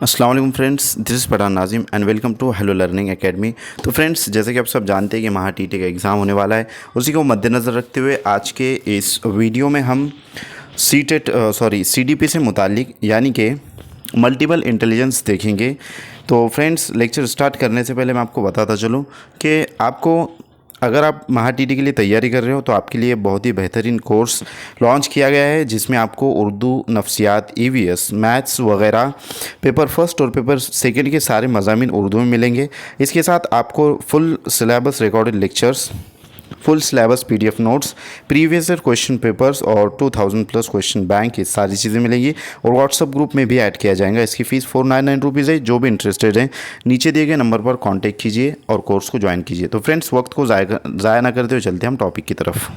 अस्सलाम वालेकुम friends, this is Pathan Nazim and welcome to hello learning academy. तो फ्रेंड्स, जैसे कि आप सब जानते हैं कि महा टीटी का एग्ज़ाम होने वाला है, उसी को मद्देनज़र रखते हुए आज के इस वीडियो में हम सीडीपी से मुतालिक यानी कि मल्टीपल इंटेलिजेंस देखेंगे। तो फ्रेंड्स, लेक्चर स्टार्ट करने से पहले मैं आपको बताता चलूँ कि आपको अगर आप महा टीटी के लिए तैयारी कर रहे हो तो आपके लिए बहुत ही बेहतरीन कोर्स लॉन्च किया गया है, जिसमें आपको उर्दू, नफ्सियात, ईवीएस, मैथ्स वगैरह पेपर फर्स्ट और पेपर सेकंड के सारे मज़ामीन उर्दू में मिलेंगे। इसके साथ आपको full syllabus recorded lectures, full syllabus PDF notes, previous year question papers और 2000 प्लस क्वेश्चन बैंक, ये सारी चीज़ें मिलेंगी और व्हाट्सअप ग्रुप में भी ऐड किया जाएगा। इसकी फ़ीस 499 रुपीज़ है। जो भी इंटरेस्टेड हैं, नीचे दिए गए नंबर पर कांटेक्ट कीजिए और कोर्स को ज्वाइन कीजिए। तो फ्रेंड्स, वक्त को ज़ाया ना करते हुए चलते हैं हम टॉपिक की तरफ।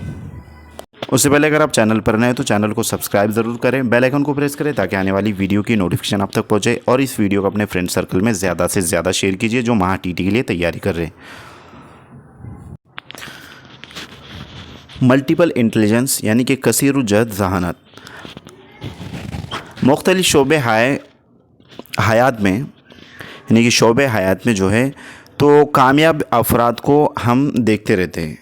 उससे पहले अगर आप चैनल पर नए हैं तो चैनल को सब्सक्राइब ज़रूर करें, बेल आइकन को प्रेस करें ताकि आने वाली वीडियो की नोटिफिकेशन आप तक पहुँचे, और इस वीडियो को अपने फ्रेंड सर्कल में ज़्यादा से ज़्यादा शेयर कीजिए जो महा टीटी के लिए तैयारी कर रहे हैं। मल्टीपल इंटेलिजेंस यानी कि कसीर जहद जहानत मुख्तलिफ शोबे हयात में, यानी कि शोबे हयात में जो है तो कामयाब अफराद को हम देखते रहते हैं।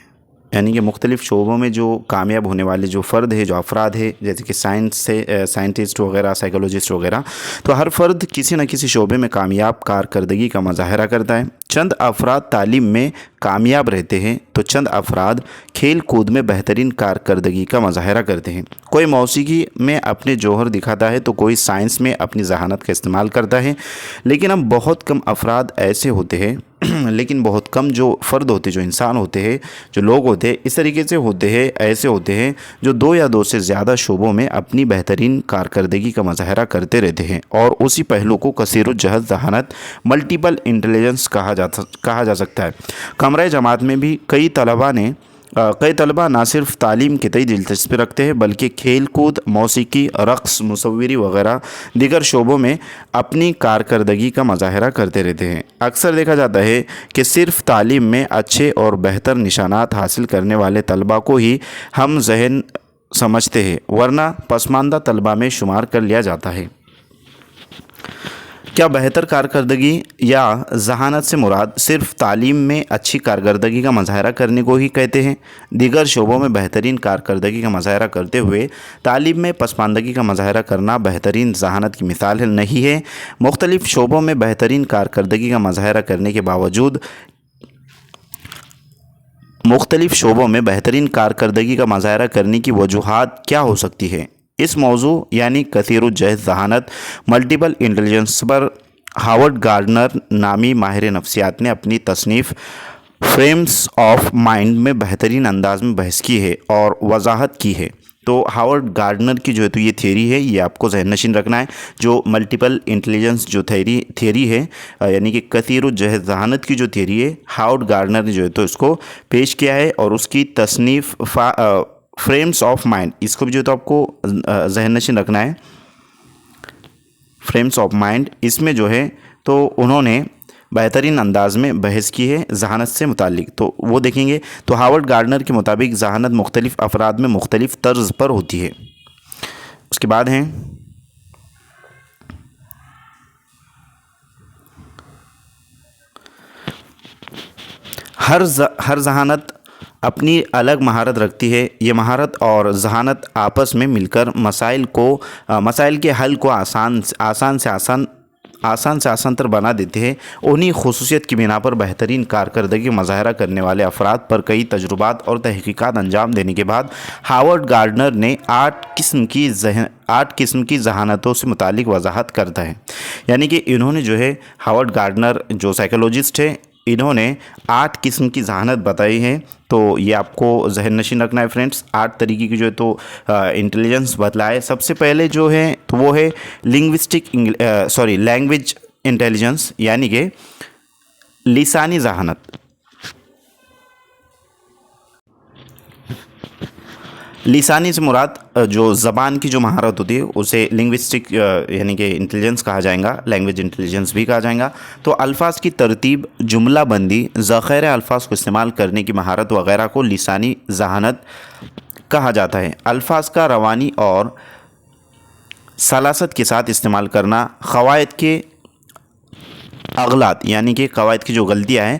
यानी कि मुख्तलिफ़ शोबों में जो कामयाब होने वाले जो फ़र्द है, जो अफराद है, जैसे कि साइंस से साइंटिस्ट वगैरह, साइकोलॉजिस्ट वगैरह, तो हर फ़र्द किसी न किसी शोबे में कामयाब कारकर्दगी का मुज़ाहरा करता है। चंद अफराद तालीम में कामयाब रहते हैं तो चंद अफराद खेल कूद में बेहतरीन कारकर्दगी का मुज़ाहरा करते हैं। कोई मौसीकी में अपने जौहर दिखाता है तो कोई साइंस में अपनी जहानत का इस्तेमाल करता है। लेकिन अब बहुत कम अफराद ऐसे होते हैं लेकिन बहुत कम जो फ़र्द होते, जो इंसान होते हैं, जो लोग होते हैं, इस तरीके से होते हैं, ऐसे होते हैं जो दो या दो से ज़्यादा शोबों में अपनी बेहतरीन कारकर्दगी का मुज़ाहरा करते रहते हैं, और उसी पहलू को कसीरुज्जहद जहानत, मल्टीपल इंटेलिजेंस कहा जा सकता है। कमरे जमात में भी कई तलबा ना सिर्फ तालीम के तई दिलचस्पी रखते हैं बल्कि खेल कूद, मौसीकी, रक़्स, मुसव्विरी वगैरह दीगर शोबों में अपनी कारकर्दगी का मुज़ाहरा करते रहते हैं। अक्सर देखा जाता है कि सिर्फ तालीम में अच्छे और बेहतर निशानात हासिल करने वाले तलबा को ही हम ज़हन समझते हैं, वरना पसमानदा तलबा में शुमार कर लिया जाता है। क्या बेहतर कारकर्दगी या जहानत से मुराद सिर्फ तालीम में अच्छी कारकर्दगी का मुज़ाहरा करने को ही कहते हैं? दीगर शोबों में बेहतरीन कारकर्दगी का मुज़ाहरा करते हुए तालीम में पसमानदगी का मुज़ाहरा करना बेहतरीन जहानत की मिसाल नहीं है। मुख्तलिफ़ शोबों में बेहतरीन कारकर्दगी का मुज़ाहरा करने के बावजूद मुख्तलिफ़ शोबों में बेहतरीन कारकर्दगी का मुज़ाहरा करने की वजूहात क्या हो सकती है? इस मौजू यानी कसीरुज्जहद जहानत, मल्टीपल इंटेलिजेंस पर हावर्ड गार्डनर नामी माहिर नफ्सियात ने अपनी तसनीफ़ फ्रेम्स ऑफ माइंड में बेहतरीन अंदाज में बहस की है और वजाहत की है। तो हावर्ड गार्डनर की जो है तो ये थियरी है, ये आपको ज़हन-नशीन रखना है। जो मल्टीपल इंटेलिजेंस जो थियरी है, यानी कि कसीरुज्जहद जहानत की जो थियरी है, हावर्ड गार्डनर ने जो है तो इसको पेश किया है, और उसकी तसनीफ़ फ्रेम्स ऑफ माइंड, इसको भी जो है तो आपको ज़हन-नशीन रखना है। फ्रेम्स ऑफ माइंड, इसमें जो है तो उन्होंने बेहतरीन अंदाज में बहस की है जहानत से मुतालिक। तो वो देखेंगे। तो हावर्ड गार्डनर के मुताबिक जहानत मुख्तलिफ़ अफराद में मुख्तलिफ़ तर्ज पर होती है। उसके बाद हैं हर जहानत अपनी अलग महारत रखती है। ये महारत और जहानत आपस में मिलकर मसाइल के हल को आसान से आसान तर बना देते हैं। उन्हीं खुसूसियत की बिना पर बेहतरीन कारकर्दगी मुज़ाहरा करने वाले अफराद पर कई तजुर्बात और तहकीकात अंजाम देने के बाद हावर्ड गार्डनर ने 8 किस्म की जहानतों से मुतालिक वजाहत करता है। यानी कि इन्होंने जो है, हावर्ड गार्डनर जो साइकोलॉजिस्ट है, इन्होंने 8 किस्म की जहानत बताई है। तो ये आपको ज़हन नशीन रखना है फ्रेंड्स। 8 तरीके की जो है तो इंटेलिजेंस बतलाए। सबसे पहले जो है तो वो है लैंग्वेज इंटेलिजेंस, यानी कि लिसानी जहानत। लिसानी से मुराद जो ज़बान की जो महारत होती है उसे लिंग्विस्टिक यानी कि इंटेलिजेंस कहा जाएगा, लैंग्वेज इंटेलिजेंस भी कहा जाएगा। तो अल्फाज की तरतीब, जुमला बंदी, ज़ख़ीरे अल्फाज को इस्तेमाल करने की महारत वगैरह को लिसानी जहानत कहा जाता है। अल्फाज का रवानी और सलासत के साथ इस्तेमाल करना, क़वायद के अगलात यानी कि कवायद की जो गलतियाँ हैं,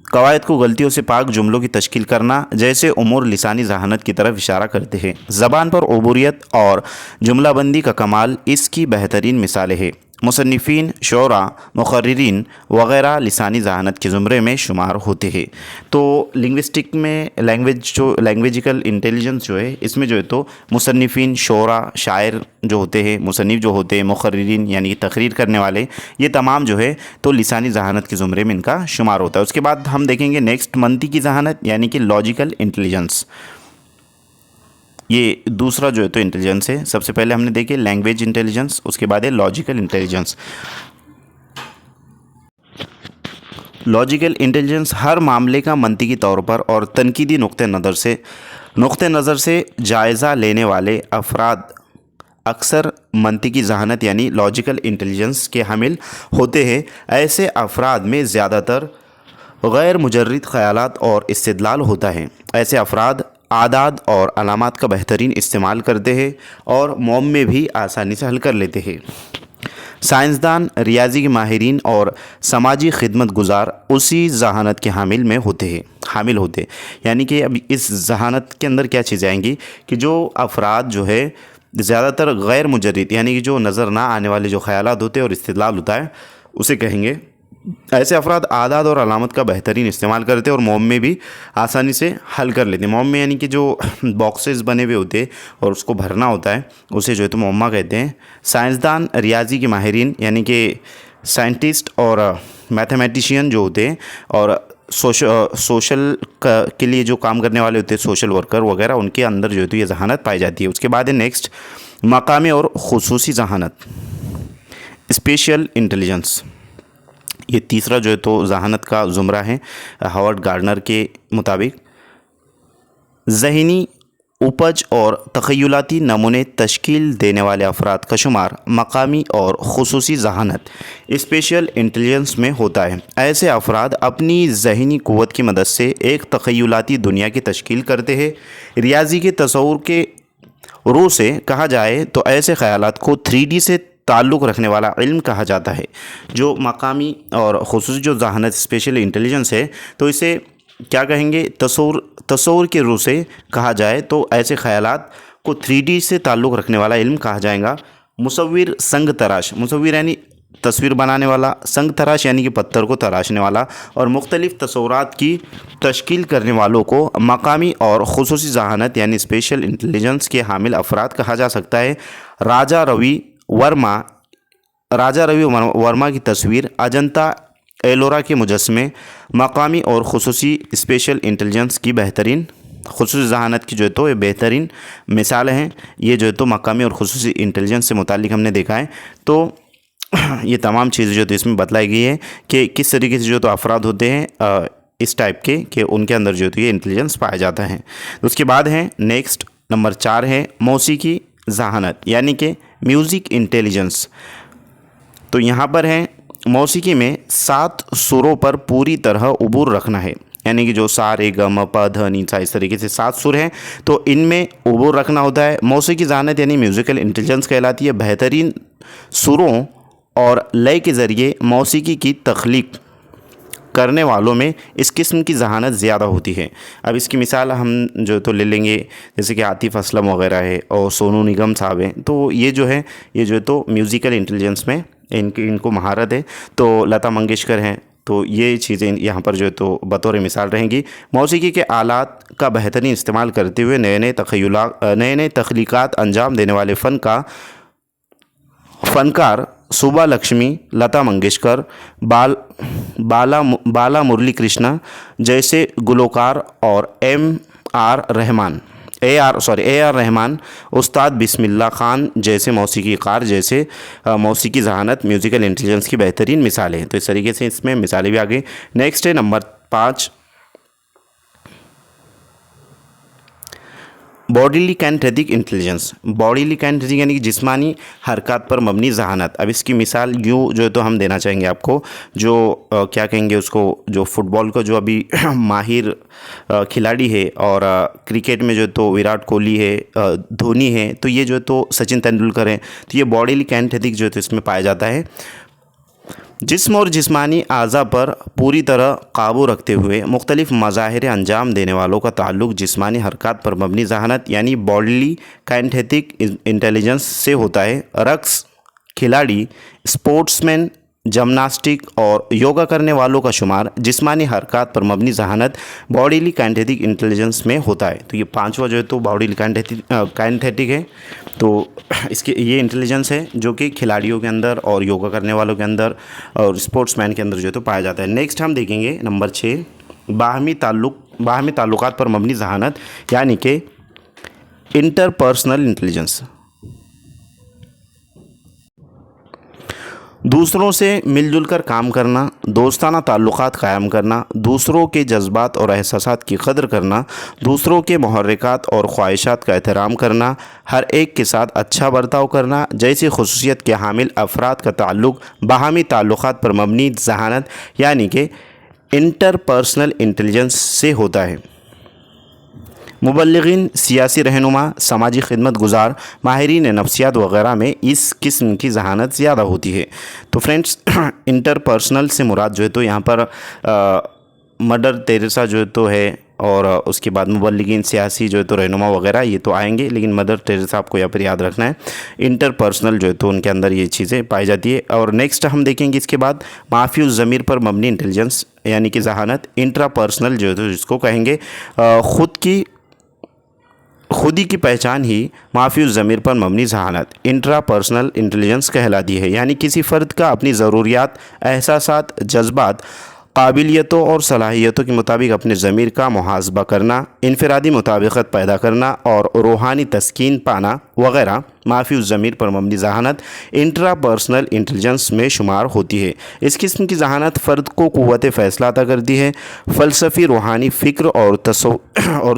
कवायद को गलतियों से पाक जुमलों की तश्कील करना जैसे उमूर लिसानी जहानत की तरफ इशारा करते हैं। ज़बान पर उबूरियत और जुमलाबंदी का कमाल इसकी बेहतरीन मिसालें हैं। मुसन्निफ़ीन, शोरा, मुक़र्रिरीन वग़ैरह लिसानी जहानत के ज़ुमरे में शुमार होते हैं। तो लिंग्विस्टिक में लैंग्वेजिकल इंटेलिजेंस जो है, इसमें जो है तो मुसन्निफ़ीन, शोरा, शायर जो होते हैं, मुसन्निफ़ जो होते हैं, मुक़र्रिरीन यानी कि तकरीर करने वाले, ये तमाम जो है तो लिसानी जहानत के ज़ुमरे में इनका शुमार होता है। उसके बाद हम देखेंगे नेक्स्ट मंतिकी जहानत यानी कि लॉजिकल इंटेलिजेंस। ये दूसरा जो है तो इंटेलिजेंस है। सबसे पहले हमने देखे लैंग्वेज इंटेलिजेंस, उसके बाद है लॉजिकल इंटेलिजेंस। लॉजिकल इंटेलिजेंस हर मामले का मंतिकी तौर पर और तनकीदी नुक्ते नज़र से जायज़ा लेने वाले अफराद अक्सर मंतिकी जहानत यानी लॉजिकल इंटेलिजेंस के हामिल होते हैं। ऐसे अफराद में ज़्यादातर गैर मुजर्रिद ख़यालात और इस्तिदलाल होता है। ऐसे अफराद आदाद और अलामात का बेहतरीन इस्तेमाल करते हैं और मौम में भी आसानी से हल कर लेते हैं। साइंसदान, रियाजी के माहिरीन और समाजी खिदमत गुजार उसी जहानत के हामिल होते यानी कि अब इस जहानत के अंदर क्या चीज़ें आएंगी कि जो अफराद जो है ज़्यादातर गैर मुजर्रिद यानी कि जो नज़र ना आने वाले जो ख़यालात होते हैं और इस्तिदलाल होता है उसे कहेंगे। ऐसे अफराद आदाद और अलामत का बेहतरीन इस्तेमाल करते हैं और मौम में भी आसानी से हल कर लेते हैं। मौम में यानी कि जो बॉक्सेस बने हुए होते हैं और उसको भरना होता है उसे जो है तो मौमा कहते हैं। साइंसदान, रियाजी के माहिरीन यानी कि साइंटिस्ट और मैथमेटिशियन जो होते हैं और सोशल के लिए जो काम करने वाले होते हैं, सोशल वर्कर वगैरह, उनके अंदर जो है तो ये जहानत पाई जाती है। उसके बाद है नेक्स्ट मकामी और खुसूसी जहानत, स्पेशल इंटेलिजेंस। ये तीसरा जो है तो जहानत का ज़ुमरा है। हावर्ड गार्डनर के मुताबिक ज़हनी उपज और तख़य्युलाती नमूने तश्कील देने वाले अफराद का शुमार मकामी और खुसूसी जहानत स्पेशल इंटेलिजेंस में होता है। ऐसे अफराद अपनी ज़हनी क़ुव्वत की मदद से एक तख़य्युलाती दुनिया की तश्कील करते हैं। रियाजी के तसव्वुर के रू से कहा जाए तो ऐसे ख़यालात को 3D से ताल्लुक़ रखने वाला इल्म कहा जाता है। जो मकामी और खुसूसी जो जहानत स्पेशल इंटेलिजेंस है तो इसे क्या कहेंगे, तसव्वुर के रू से कहा जाए तो ऐसे ख़यालात को 3D से ताल्लुक़ रखने वाला इल्म कहा जाएगा। मुसव्विर, संग तराश, मुसव्विर यानी तस्वीर बनाने वाला, संग तराश यानी कि पत्थर को तराशने वाला और मुख्तलिफ़ तस्वुरात की तश्कील करने वालों को मकामी और खुसूसी जहानत यानी स्पेशल इंटेलिजेंस के हामिल अफराद कहा जा सकता है। राजा रवि वर्मा की तस्वीर, अजंता एलोरा के मुजस्मे मकामी और खुसूसी स्पेशल इंटेलिजेंस की बेहतरीन खुसूसी जहानत की जो है तो ये बेहतरीन मिसाल हैं। ये जो है तो मकामी और खुसूसी इंटेलिजेंस से मुतालिक हमने देखा है। तो ये तमाम चीज़ें जो तो इसमें बतलाई गई है कि किस तरीके से जो तो अफराद होते हैं इस टाइप के कि उनके अंदर जो तो ये इंटेलिजेंस पाया जाता है। उसके बाद है नेक्स्ट नंबर 4 है मौसीकी जहानत यानी कि म्यूज़िक इंटेलिजेंस। तो यहाँ पर है मौसीकी में 7 सुरों पर पूरी तरह उबूर रखना है, यानी कि जो सा रे ग म प ध नी सा, इस तरीके से 7 सुर हैं तो इनमें उबूर रखना होता है। मौसीकी जहानत यानी म्यूज़िकल इंटेलिजेंस कहलाती है। बेहतरीन सुरों और लय के ज़रिए मौसीकी की तख्लीक करने वालों में इस किस्म की जहानत ज़्यादा होती है। अब इसकी मिसाल हम जो तो ले लेंगे जैसे कि आतिफ़ असलम वगैरह है और सोनू निगम साहब हैं। तो ये जो है तो म्यूज़िकल इंटेलिजेंस में इनको महारत है। तो लता मंगेशकर हैं, तो ये चीज़ें यहाँ पर जो है तो बतौर मिसाल रहेंगी। मौसीकी के आलात का बेहतरीन इस्तेमाल करते हुए नए नए तख्लीक़ात अंजाम देने वाले फ़नकार सुबा लक्ष्मी, लता मंगेशकर, बाला मुरली कृष्णा जैसे गुलकार और ए आर रहमान, उस्ताद बिस्मिल्लाह खान जैसे मौसीकी कार जैसे मौसीकी जहानत म्यूज़िकल इंटेलिजेंस की बेहतरीन मिसालें हैं। तो इस तरीके से इसमें मिसालें भी आ गई। नेक्स्ट है number 5 bodily kinetic intelligence. Bodily kinetic यानी कि जिस्मानी हरकत पर मबनी जहानत। अब इसकी मिसाल यूँ जो है तो हम देना चाहेंगे आपको, जो क्या कहेंगे उसको, जो फुटबॉल को जो अभी माहिर खिलाड़ी है और क्रिकेट में जो तो विराट कोहली है, धोनी है, तो ये जो तो सचिन तेंदुलकर हैं। तो ये बॉडीली काइनेटिक जो है तो इसमें पाया जाता है। जिस्म और जिस्मानी अज़ा पर पूरी तरह काबू रखते हुए मुख्तलिफ़ मज़ाहिर अंजाम देने वालों का ताल्लुक़ जिस्मानी हरकत पर मबनी ज़हानत यानी बॉडली काइनेटिक इंटेलिजेंस से होता है। रक़्स, खिलाड़ी, स्पोर्ट्समैन, जिमनास्टिक और योगा करने वालों का शुमार जिस्मानी हरकत पर मबनी ज़हानत बॉडीली काइनेटिक इंटेलिजेंस में होता है। तो ये पांचवा जो है तो बॉडीली काइनेटिक है। तो इसके ये इंटेलिजेंस है जो कि खिलाड़ियों के अंदर और योगा करने वालों के अंदर और स्पोर्ट्समैन के अंदर जो है तो पाया जाता है। नेक्स्ट हम देखेंगे नंबर 6, बाहमी ताल्लुकात पर मबनी ज़हानत यानी कि इंटरपर्सनल इंटेलिजेंस। दूसरों से मिलजुल कर काम करना, दोस्ताना ताल्लुकात क़ायम करना, दूसरों के जज्बात और एहसासात की कदर करना, दूसरों के मुहर्रिकात और ख्वाहिशात का एहतराम करना, हर एक के साथ अच्छा बर्ताव करना जैसी खुसूसियत के हामिल अफराद का ताल्लुक़ बाहमी ताल्लुकात पर मबनी ज़हानत यानी कि इंटरपर्सनल इंटेलिजेंस से होता है। मुबल्लिगीन, सियासी रहनुमा, समाजी खिदमत गुजार, माहिरीन नफ्सियात वग़ैरह में इस किस्म की ज़हानत ज़्यादा होती है। तो फ्रेंड्स इंटरपर्सनल से मुराद जो है तो यहाँ पर मदर टेरेसा जो है तो है, और उसके बाद मुबल्लिगीन, सियासी जो है तो रहनुमा वग़ैरह ये तो आएंगे, लेकिन मदर टेरेसा आपको यहाँ पर याद रखना है। इंटरपर्सनल जो है तो उनके अंदर ये चीज़ें पाई जाती है। और नेक्स्ट हम देखेंगे इसके बाद माफ़ी ज़मीर पर मबनी इंटेलिजेंस यानी कि ज़हानत इंट्रापर्सनल जो है तो जिसको कहेंगे खुदी की पहचान ही माफ़ी ज़मीर पर मबनी ज़हानत इंट्रापर्सनल इंटेलिजेंस कहलाती है। यानी किसी फ़र्द का अपनी ज़रूरियात, एहसासात, जज्बात, काबिलियतों और सलाहियतों के मुताबिक अपने ज़मीर का मुहासबा करना, इनफरादी मुताबिकत पैदा करना और रूहानी तस्कीन पाना वग़ैरह माफ़ी ज़मीर पर मबनी ज़हानत इंट्रापर्सनल इंटेलिजेंस में शुमार होती है। इस किस्म की ज़हानत फ़र्द को क़ुव्वत फ़ैसला अता करती है। फ़लसफ़ी, रूहानी फ़िक्र और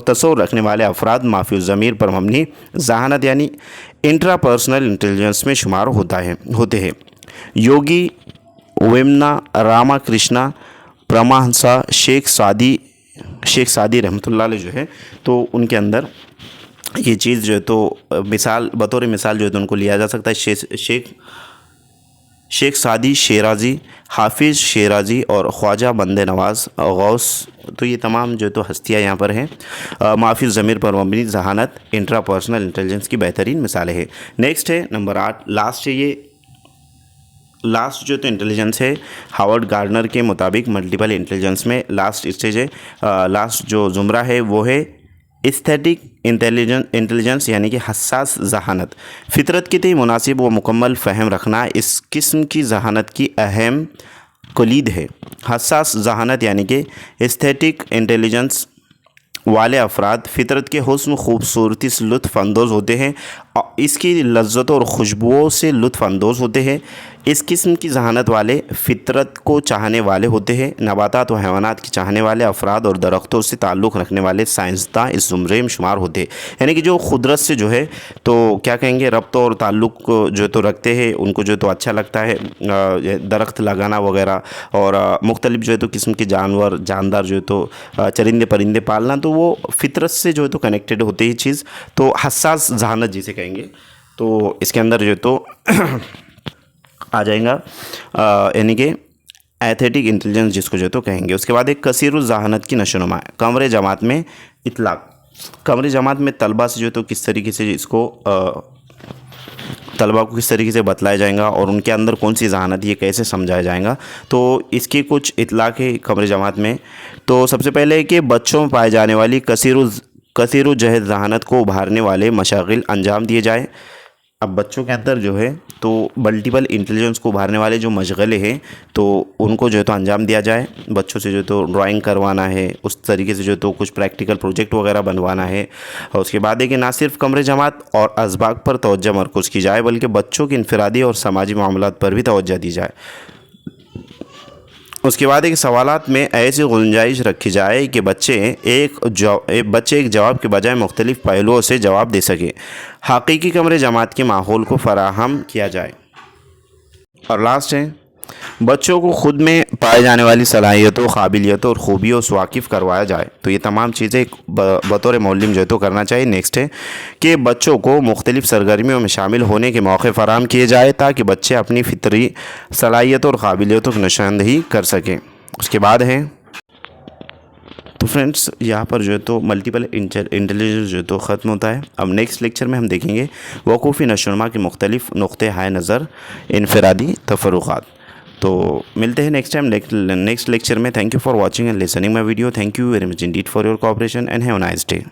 तसव्वुर रखने वाले अफराद माफ़ी ज़मीर पर मबनी ज़हानत यानी इंट्रापर्सनल इंटेलिजेंस में शुमार होते हैं। योगी, वेमना, रामाकृष्णा परमहंसा, शेख सादी रहमतुल्लाह अलैह जो है तो उनके अंदर ये चीज़ जो है तो बतौर मिसाल जो है तो उनको लिया जा सकता है। शेख सादी शेराज़ी, हाफिज़ शेराज़ी और ख्वाजा बंदे नवाज़ गौस, तो ये तमाम जो है तो हस्तियाँ यहाँ पर हैं। माफ़ी ज़मीर पर मबनी ज़हानत इंट्रापर्सनल इंटेलिजेंस की बेहतरीन मिसालें हैं। नेक्स्ट है नंबर 8, लास्ट है। ये लास्ट जो तो इंटेलिजेंस है हावर्ड गार्डनर के मुताबिक मल्टीपल इंटेलिजेंस में लास्ट स्टेज है, लास्ट जो ज़ुमरा है वो है एस्थेटिक इंटेलिजेंस यानी कि हसास ज़हानत। फ़ितरत के तय मुनासिब व मुकम्मल फ़हम रखना इस किस्म की ज़हानत की अहम कुलीद है। हसास ज़हानत यानी कि एस्थेटिक इंटेलिजेंस वाले अफराद फ़ितरत के हुस्न, खूबसूरती से लुत्फ़अंदोज़ होते हैं, इसकी लज्जतों और खुशबुओं से लुत्फ़अंदोज़ होते हैं। इस किस्म की ज़हानत वाले फ़ितरत को चाहने वाले होते हैं। नबातात व हैवानात की चाहने वाले अफराद और दरख्तों से ताल्लुक़ रखने वाले साइंसदान इस ज़ुमरे में शुमार होते हैं। यानी कि जो क़ुदरत से जो है तो क्या कहेंगे रब्त और ताल्लुक़ जो तो रखते हैं, उनको जो तो अच्छा लगता है दरख्त लगाना वगैरह, और मुख्तलिफ़ जो है तो किस्म के जानवर जानदार जो है तो चरिंदे परिंदे पालना, तो वो फ़ितरत से जो है तो कनेक्टेड होते ही चीज़, तो हसास ज़हानत जिसे कहेंगे तो इसके अंदर जो है तो आ जाएगा यानी कि एस्थेटिक इंटेलिजेंस जिसको जो तो कहेंगे। उसके बाद एक कसीरुल ज़हानत की नशोनुमा, कमरे जमात में इतलाक़। कमरे जमात में तलबा से जो तो किस तरीके से इसको तलबा को किस तरीके से बतलाया जाएगा और उनके अंदर कौन सी ज़हानत ये कैसे समझाया जाएगा, तो इसकी कुछ इतलाक़ है कमरे जमात में। तो सबसे पहले कि बच्चों में पाए जाने वाली कसीरु जहद ज़हानत को उभारने वाले मशागिल अंजाम दिए जाए। अब बच्चों के अंदर जो है तो मल्टीपल इंटेलिजेंस को उभारने वाले जो मशगले हैं तो उनको जो है तो अंजाम दिया जाए। बच्चों से जो तो ड्राइंग करवाना है, उस तरीके से जो तो कुछ प्रैक्टिकल प्रोजेक्ट वगैरह बनवाना है। और उसके बाद है कि ना सिर्फ कमरे जमात और असबाक पर तवज्जो मरकूज़ की जाए बल्कि बच्चों की इनफरादी और समाजी मामलात पर भी तवज्जो दी जाए। उसके बाद एक सवालात में ऐसी गुंजाइश रखी जाए कि बच्चे एक जवाब के बजाय मुख्तलिफ़ पहलुओं से जवाब दे सकें। हकीकी कमरे जमात के माहौल को फ़राहम किया जाए। और लास्ट है बच्चों को खुद में पाए जाने वाली सलाहियतों, काबिलियतों और ख़ूबियों से वाकिफ़ करवाया जाए। तो ये तमाम चीज़ें बतौर मौलम जो है तो करना चाहिए। नेक्स्ट है कि बच्चों को मुख्तलिफ़ सरगर्मियों में शामिल होने के मौके फ़राहम किए जाए ताकि बच्चे अपनी फ़ितरी सलाहियतों और काबिलियतों की निशानदही कर सकें। उसके बाद है तो फ्रेंड्स यहाँ पर जो है तो मल्टीपल इंटेलिजेंस जो है तो ख़त्म होता है। अब नेक्स्ट लेक्चर में हम देखेंगे वकूफ़ी नशोनुमा के मुख्तलिफ़ नुक़्ते हाय नज़र, इनफ़रादी तफ़र्रुक़ात। तो मिलते हैं नेक्स्ट टाइम नेक्स्ट लेक्चर में। Thank you for watching and listening my video. Thank you very much Indeed for your cooperation and have a nice day.